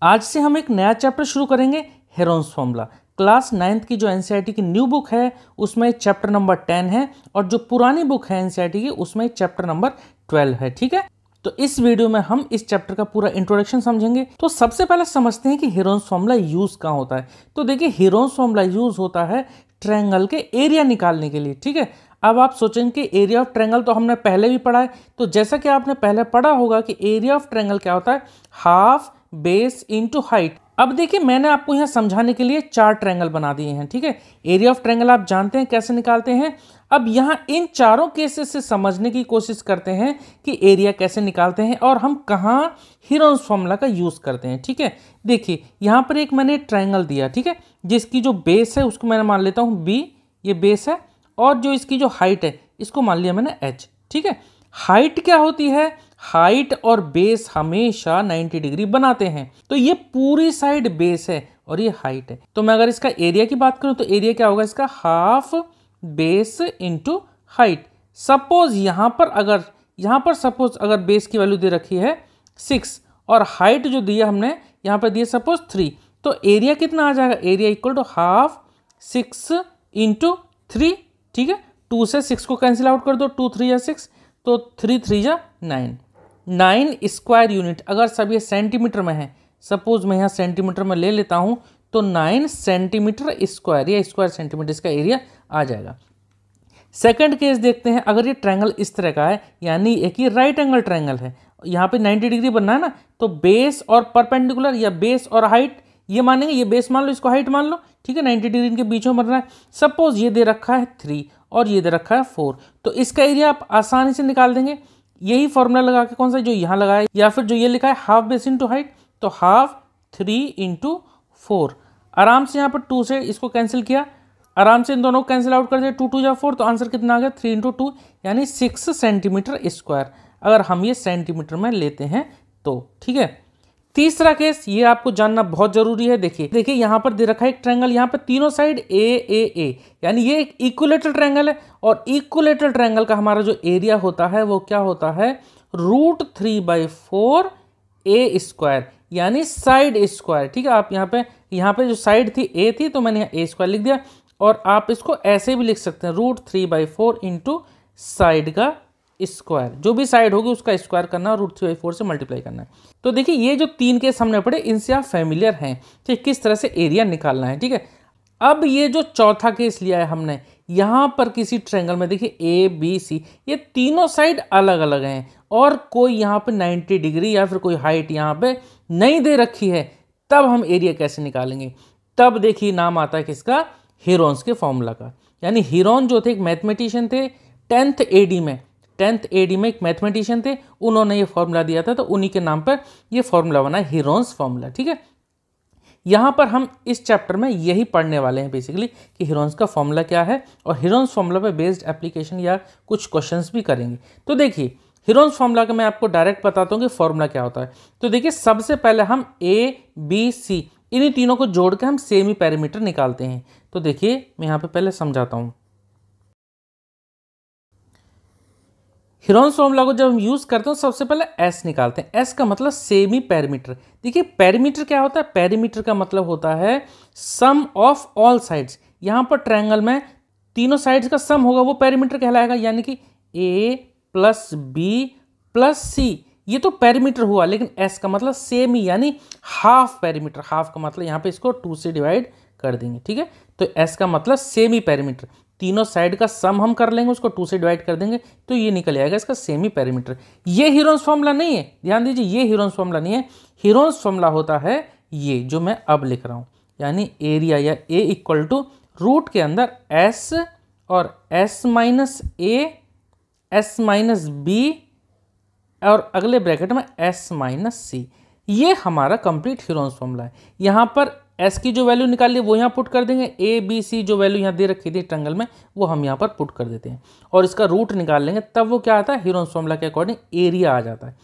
आज से हम एक नया चैप्टर शुरू करेंगे, हेरोन्स फॉर्मूला। क्लास 9th की जो एनसीईआरटी की न्यू बुक है उसमें चैप्टर नंबर 10 है और जो पुरानी बुक है एनसीईआरटी की उसमें चैप्टर नंबर 12 है। ठीक है, तो इस वीडियो में हम इस चैप्टर का पूरा इंट्रोडक्शन समझेंगे। तो सबसे पहले समझते हैं कि हेरोन्स फॉर्मूला यूज कहाँ होता है। तो देखिए, हेरोन्स फॉर्मूला यूज होता है ट्रायंगल के एरिया निकालने के लिए। ठीक है, अब आप सोचेंगे कि एरिया ऑफ ट्रायंगल तो हमने पहले भी पढ़ा है। तो जैसा कि आपने पहले पढ़ा होगा कि एरिया ऑफ ट्रायंगल क्या होता है, हाफ बेस इंटू हाइट। अब देखिए, मैंने आपको यहाँ समझाने के लिए 4 ट्रायंगल बना दिए हैं। ठीक है, एरिया ऑफ ट्रायंगल आप जानते हैं कैसे निकालते हैं। अब यहाँ इन चारों केसेस से समझने की कोशिश करते हैं कि एरिया कैसे निकालते हैं और हम कहाँ हेरोन्स फॉर्मूला का यूज करते हैं। ठीक है, देखिए यहाँ पर एक मैंने ट्रायंगल दिया, ठीक है, जिसकी जो बेस है उसको मैंने मान लेता हूँ बी, ये बेस है, और जो इसकी जो हाइट है इसको मान लिया मैंने एच। ठीक है, हाइट क्या होती है, हाइट और बेस हमेशा 90 डिग्री बनाते हैं। तो ये पूरी साइड बेस है और ये हाइट है। तो मैं अगर इसका एरिया की बात करूं तो एरिया क्या होगा इसका, half base into height. Suppose यहां पर सपोज अगर बेस की वैल्यू दे रखी है 6 और हाइट जो दिया हमने यहां पर दिया सपोज 3, तो एरिया कितना आ जाएगा, area equal to half 6 into 3। ठीक है, 2 से 6 को कैंसिल आउट कर दो, 2 3 या 6, तो 3 3 या 9, 9 स्क्वायर यूनिट। अगर सब ये सेंटीमीटर में है, सपोज मैं यहाँ सेंटीमीटर में ले लेता हूँ, तो 9 सेंटीमीटर स्क्वायर या स्क्वायर सेंटीमीटर इसका एरिया आ जाएगा। सेकंड केस देखते हैं, अगर ये ट्रायंगल इस तरह का है, यानी एक ही राइट एंगल ट्रायंगल है, यहाँ पे 90 डिग्री बनना है ना, तो बेस और परपेंडिकुलर या बेस और हाइट ये मानेंगे, ये बेस मान लो, इसको हाइट मान लो। ठीक है, 90 डिग्री इनके बीच में बन रहा है। सपोज ये दे रखा है 3 और ये दे रखा है 4, तो इसका एरिया आप आसानी से निकाल देंगे। यही फॉर्मूला लगा के, कौन सा, जो यहाँ लगा है या फिर जो ये लिखा है हाफ बेस इंटू हाइट, तो हाफ 3 इंटू 4। आराम से यहाँ पर 2 से इसको कैंसिल किया, आराम से इन दोनों को कैंसिल आउट कर दिया, 2 2 या 4, तो आंसर कितना आ गया 3 इंटू 2 यानी 6 सेंटीमीटर स्क्वायर, अगर हम ये सेंटीमीटर में लेते हैं तो। ठीक है, तीसरा केस ये आपको जानना बहुत जरूरी है। देखिए यहाँ पर दे रखा है एक ट्रायंगल, यहाँ पर तीनों साइड ए यानी ये एक इक्विलेटरल ट्रायंगल है और इक्विलेटरल ट्रायंगल का हमारा जो एरिया होता है वो क्या होता है, √3/4 ए स्क्वायर यानी साइड स्क्वायर। ठीक है, आप यहाँ पे जो साइड थी ए थी, तो मैंने यहाँ ए स्क्वायर लिख दिया, और आप इसको ऐसे भी लिख सकते हैं, √3/4 इंटू साइड का स्क्वायर, जो भी साइड होगी उसका स्क्वायर करना और √3/4 से मल्टीप्लाई करना है। तो देखिए, ये जो 3 केस हमने पढ़े इनसे आप फैमिलियर हैं, ठीक, किस तरह से एरिया निकालना है। ठीक है, अब ये जो चौथा केस लिया है हमने, यहाँ पर किसी ट्रायंगल में देखिए ए बी सी, ये तीनों साइड अलग अलग हैं और कोई यहाँ पे 90 डिग्री या फिर कोई हाइट यहाँ पे नहीं दे रखी है, तब हम एरिया कैसे निकालेंगे। तब देखिए नाम आता है किसका, हेरोन्स के फॉर्मूला का। यानी हेरोन जो थे एक मैथमेटिशियन थे, 10th AD में एक मैथमेटिशियन थे, उन्होंने ये फॉर्मूला दिया था, तो उन्हीं के नाम पर ये फॉर्मूला बना, हेरोन्स फॉर्मूला। ठीक है, यहाँ पर हम इस चैप्टर में यही पढ़ने वाले हैं बेसिकली कि हेरोन्स का फॉर्मूला क्या है, और हेरोन्स फॉर्मूला पे बेस्ड एप्लीकेशन या कुछ क्वेश्चंस भी करेंगे। तो देखिए, हेरोन्स फॉर्मूला का मैं आपको डायरेक्ट बताता हूँ कि फॉर्मूला क्या होता है। तो देखिए, सबसे पहले हम ए बी सी इन्हीं तीनों को जोड़ के हम सेमी पैरामीटर निकालते हैं। तो देखिए, मैं यहाँ पे पहले समझाता हूँ। हेरोन्स फॉर्मूला को जब हम यूज करते हैं सबसे पहले एस निकालते हैं। एस का मतलब सेमी पैरामीटर। देखिए, पैरामीटर क्या होता है, पैरामीटर का मतलब होता है सम ऑफ ऑल साइड्स। यहाँ पर ट्रायंगल में तीनों साइड्स का सम होगा, वो पैरामीटर कहलाएगा। यानी कि ए प्लस बी प्लस सी, ये तो पैरामीटर हुआ, लेकिन एस का मतलब सेमी यानी हाफ पैरामीटर। हाफ का मतलब यहाँ पे इसको 2 से डिवाइड कर देंगे। ठीक है, तो एस का मतलब सेमी पैरामीटर, तीनों साइड का सम हम कर लेंगे, उसको 2 से डिवाइड कर देंगे, तो ये निकल आएगा इसका सेमी पैरामीटर। ये हेरोन्स फॉर्मूला नहीं है, ध्यान दीजिए, ये हेरोन्स फॉर्मूला नहीं है। हेरोन्स फॉर्मूला होता है ये जो मैं अब लिख रहा हूँ, यानी एरिया या ए इक्वल टू रूट के अंदर एस और एस माइनस ए, एस माइनस बी, और अगले ब्रैकेट में एस माइनस सी। ये हमारा कंप्लीट हेरोन्स फॉर्मूला है। यहाँ पर एस की जो वैल्यू निकाल ली वो यहाँ पुट कर देंगे, ए बी सी जो वैल्यू यहाँ दे रखी थी ट्रायंगल में वो हम यहाँ पर पुट कर देते हैं, और इसका रूट निकाल लेंगे, तब वो क्या आता है, हेरोन्स फॉर्मूला के अकॉर्डिंग एरिया आ जाता है।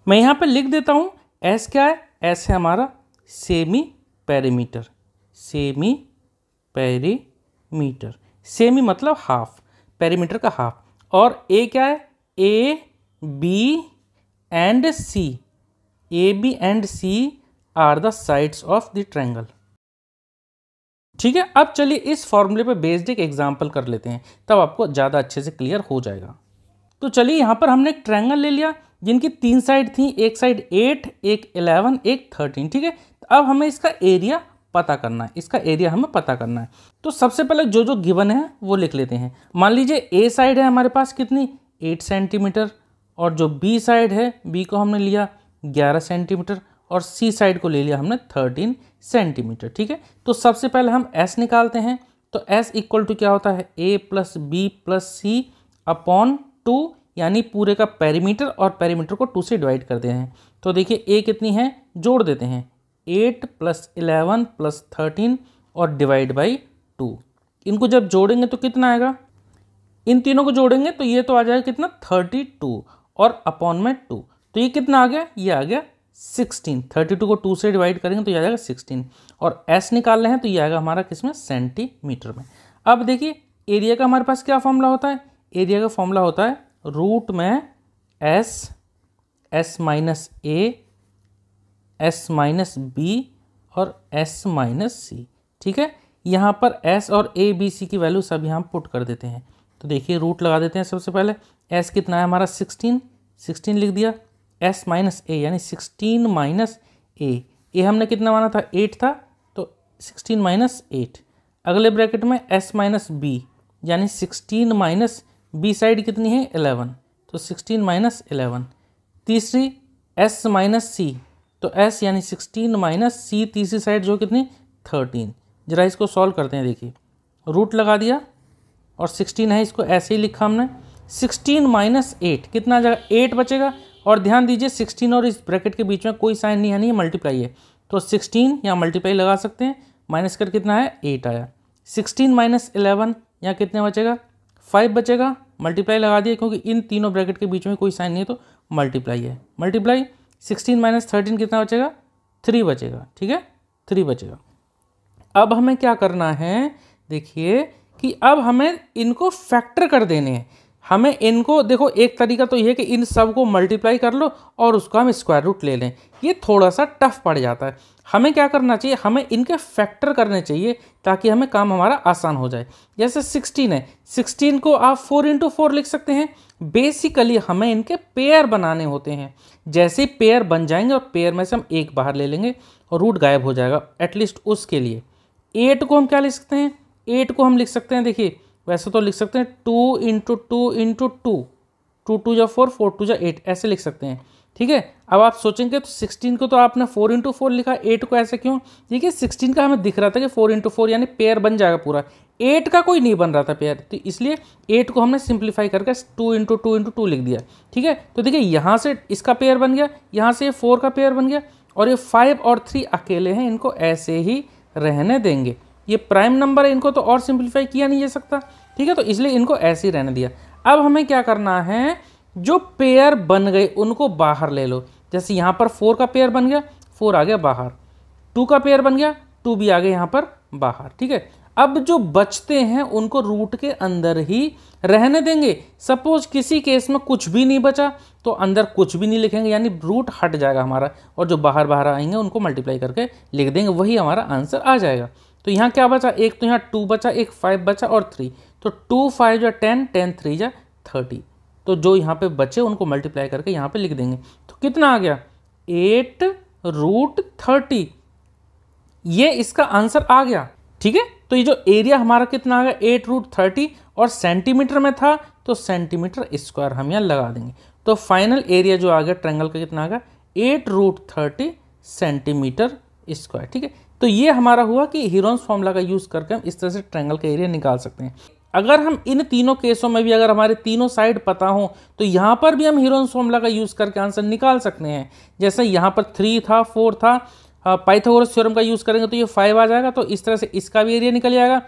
मैं यहाँ पर लिख देता हूँ, एस क्या है, एस है हमारा semi parameter. Semi parameter, semi मतलब हाफ, पैरामीटर का हाफ। और ए क्या है, A B and C, A B and C are the sides of the triangle. ठीक है, अब चलिए इस फॉर्मूले पे बेस्ड एक एग्जांपल कर लेते हैं, तब आपको ज़्यादा अच्छे से क्लियर हो जाएगा। तो चलिए यहाँ पर हमने एक ट्रायंगल ले लिया जिनकी 3 साइड थी, एक साइड 8, एक 11, एक 13। ठीक है, तो अब हमें इसका एरिया पता करना है, इसका एरिया हमें पता करना है। तो सबसे पहले जो जो गिवन है वो लिख लेते हैं। मान लीजिए ए साइड है हमारे पास कितनी 8 सेंटीमीटर, और जो बी साइड है, बी को हमने लिया 11 सेंटीमीटर, और सी साइड को ले लिया हमने 13 सेंटीमीटर। ठीक है, तो सबसे पहले हम एस निकालते हैं। तो एस इक्वल टू क्या होता है, ए प्लस बी प्लस सी अपॉन 2, यानी पूरे का पेरीमीटर, और पेरीमीटर को 2 से डिवाइड करते हैं। तो देखिए ए कितनी है, जोड़ देते हैं, 8 प्लस 11 प्लस 13 और डिवाइड बाई 2। इनको जब जोड़ेंगे तो कितना आएगा, इन तीनों को जोड़ेंगे तो ये तो आ जाएगा कितना 32, और अपॉन में 2, तो ये कितना आ गया, ये आ गया 16। 32 को 2 से डिवाइड करेंगे तो ये आ जाएगा 16, और एस निकाल रहे हैं तो ये आएगा हमारा किसमें, सेंटीमीटर में। अब देखिए एरिया का हमारे पास क्या फॉर्मूला होता है, एरिया का फॉर्मूला होता है रूट में एस माइनस ए, एस माइनस बी और एस माइनस सी। ठीक है, यहाँ पर एस और ए बी सी की वैल्यू सब यहाँ पुट कर देते हैं। तो देखिए रूट लगा देते हैं सबसे पहले। एस कितना है हमारा 16 लिख दिया, एस माइनस ए यानी 16 माइनस ए हमने कितना माना था 8 था, तो 16 माइनस 8। अगले ब्रैकेट में एस माइनस बी यानी 16 माइनस बी साइड कितनी है 11, तो 16 माइनस 11। तीसरी एस माइनस सी, तो एस यानी 16 माइनस सी तीसरी साइड जो कितनी 13। जरा इसको सॉल्व करते हैं, देखिए रूट लगा दिया और 16 है, इसको ऐसे ही लिखा हमने। 16 माइनस 8 कितना आ जाएगा, 8 बचेगा। और ध्यान दीजिए 16 और इस ब्रैकेट के बीच में कोई साइन नहीं है, नहीं मल्टीप्लाई है, तो 16 यहाँ मल्टीप्लाई लगा सकते हैं, माइनस कर कितना है 8 आया। 16 माइनस 11 यहाँ कितने बचेगा 5 बचेगा, मल्टीप्लाई लगा दिया क्योंकि इन तीनों ब्रैकेट के बीच में कोई साइन नहीं है तो मल्टीप्लाई है, मल्टीप्लाई। 16 माइनस 13 कितना बचेगा 3 बचेगा। ठीक है, 3 बचेगा। अब हमें क्या करना है, देखिए कि अब हमें इनको फैक्टर कर देने हैं। हमें इनको देखो, एक तरीका तो ये है कि इन सब को मल्टीप्लाई कर लो और उसका हम स्क्वायर रूट ले लें, ये थोड़ा सा टफ पड़ जाता है। हमें क्या करना चाहिए, हमें इनके फैक्टर करने चाहिए ताकि हमें काम हमारा आसान हो जाए। जैसे 16 है, 16 को आप 4 इंटू 4 लिख सकते हैं। बेसिकली हमें इनके पेयर बनाने होते हैं। जैसे पेयर बन जाएंगे और पेयर में से हम एक बाहर ले लेंगे और रूट गायब हो जाएगा, एटलीस्ट उसके लिए। 8 को हम क्या लिख सकते हैं, 8 को हम लिख सकते हैं, देखिए वैसे तो लिख सकते हैं 2 इंटू 2 इंटू 2, 2 2 जा 4, 4 2 जा 8, ऐसे लिख सकते हैं। ठीक है, अब आप सोचेंगे तो 16 को तो आपने 4 इंटू 4 लिखा, 8 को ऐसे क्यों, देखिए 16 का हमें दिख रहा था कि 4 इंटू 4 यानी पेयर बन जाएगा पूरा, 8 का कोई नहीं बन रहा था पेयर, तो इसलिए 8 को हमने सिंप्लीफाई करके 2 इंटू 2 इंटू 2 लिख दिया। ठीक है, तो देखिए यहाँ से इसका पेयर बन गया, यहाँ से 4 का पेयर बन गया, और ये 5 और 3 अकेले हैं, इनको ऐसे ही रहने देंगे। ये प्राइम नंबर है, इनको तो और सिंप्लीफाई किया नहीं जा सकता। ठीक है, तो इसलिए इनको ऐसे ही रहने दिया। अब हमें क्या करना है, जो पेयर बन गए उनको बाहर ले लो। जैसे यहाँ पर 4 का पेयर बन गया, 4 आ गया बाहर, 2 का पेयर बन गया, 2 भी आ गया यहाँ पर बाहर। ठीक है, अब जो बचते हैं उनको रूट के अंदर ही रहने देंगे। सपोज किसी केस में कुछ भी नहीं बचा तो अंदर कुछ भी नहीं लिखेंगे, यानी रूट हट जाएगा हमारा, और जो बाहर बाहर आएंगे उनको मल्टीप्लाई करके लिख देंगे, वही हमारा आंसर आ जाएगा। तो यहाँ क्या बचा, एक तो यहाँ 2 बचा, एक 5 बचा और 3, तो 2 5 जा 10, 10 3 जा 30। तो जो यहाँ पे बचे उनको मल्टीप्लाई करके यहाँ पे लिख देंगे, तो कितना आ गया 8 रूट 30, ये इसका आंसर आ गया। ठीक है, तो ये जो एरिया हमारा कितना आ गया 8 रूट 30, और सेंटीमीटर में था तो सेंटीमीटर स्क्वायर हम यहाँ लगा देंगे। तो फाइनल एरिया जो आ गया ट्रायंगल का कितना आ गया 8 रूट 30 सेंटीमीटर स्क्वायर। ठीक है, तो ये हमारा हुआ कि हीरोन्स फॉर्मूला का यूज करके हम इस तरह से ट्रायंगल का एरिया निकाल सकते हैं। अगर हम इन तीनों केसों में भी अगर हमारे तीनों साइड पता हो तो यहाँ पर भी हम हीरोन्स फॉर्मूला का यूज करके आंसर निकाल सकते हैं। जैसे यहाँ पर 3 था, 4 था, पाइथागोरस थ्योरम का यूज करेंगे तो ये 5 आ जाएगा, तो इस तरह से इसका भी एरिया निकल जाएगा।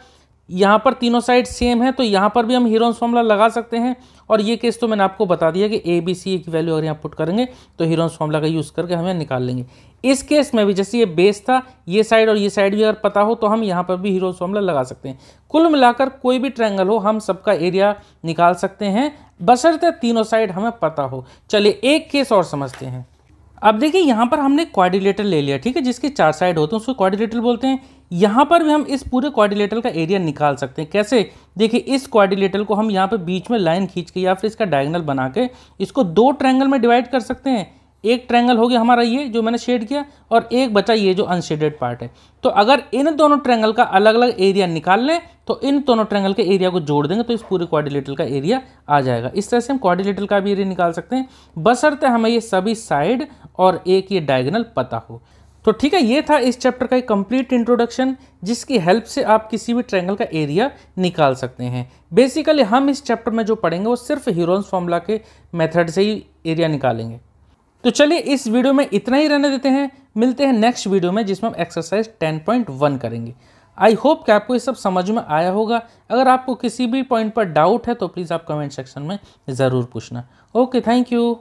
यहाँ पर तीनों साइड सेम है तो यहाँ पर भी हम हीरोन्स फॉर्मूला लगा सकते हैं। और ये केस तो मैंने आपको बता दिया कि ए बी सी की वैल्यू अगर यहाँ पुट करेंगे तो हीरोन्स फॉर्मूला का यूज करके हमें निकाल लेंगे। इस केस में भी जैसे ये बेस था, ये साइड और ये साइड भी अगर पता हो तो हम यहाँ पर भी हीरोन्स फॉर्मूला लगा सकते हैं। कुल मिलाकर कोई भी ट्रायंगल हो हम सबका एरिया निकाल सकते हैं, बशर्ते तीनों साइड हमें पता हो। चलिए एक केस और समझते हैं। अब देखिए यहाँ पर हमने क्वाड्रिलेटरल ले लिया, ठीक है, जिसके 4 साइड होते हैं उसको क्वाड्रिलेटरल बोलते हैं। यहाँ पर भी हम इस पूरे क्वाड्रिलेटरल का एरिया निकाल सकते हैं। कैसे? देखिए इस क्वाड्रिलेटरल को हम यहाँ पे बीच में लाइन खींच के या फिर इसका डायगोनल बना के इसको 2 ट्रायंगल में डिवाइड कर सकते हैं। एक ट्रायंगल हो गया हमारा ये जो मैंने शेड किया, और एक बचा ये जो अनशेडेड पार्ट है। तो अगर इन दोनों ट्रायंगल का अलग अलग एरिया निकाल लें तो इन दोनों ट्रायंगल के एरिया को जोड़ देंगे तो इस पूरे क्वाड्रिलेटरल का एरिया आ जाएगा। इस तरह से हम क्वाड्रिलेटरल का भी एरिया निकाल सकते हैं, बशर्ते हमें ये सभी साइड और एक ये डायगोनल पता हो। तो ठीक है, ये था इस चैप्टर का एक कंप्लीट इंट्रोडक्शन, जिसकी हेल्प से आप किसी भी ट्रायंगल का एरिया निकाल सकते हैं। बेसिकली हम इस चैप्टर में जो पढ़ेंगे वो सिर्फ हीरोन्स फॉर्मूला के मेथड से ही एरिया निकालेंगे। तो चलिए इस वीडियो में इतना ही रहने देते हैं, मिलते हैं नेक्स्ट वीडियो में जिसमें हम एक्सरसाइज 10.1 करेंगे। आई होप कि आपको ये सब समझ में आया होगा। अगर आपको किसी भी पॉइंट पर डाउट है तो प्लीज़ आप कमेंट सेक्शन में ज़रूर पूछना। Okay, thank you.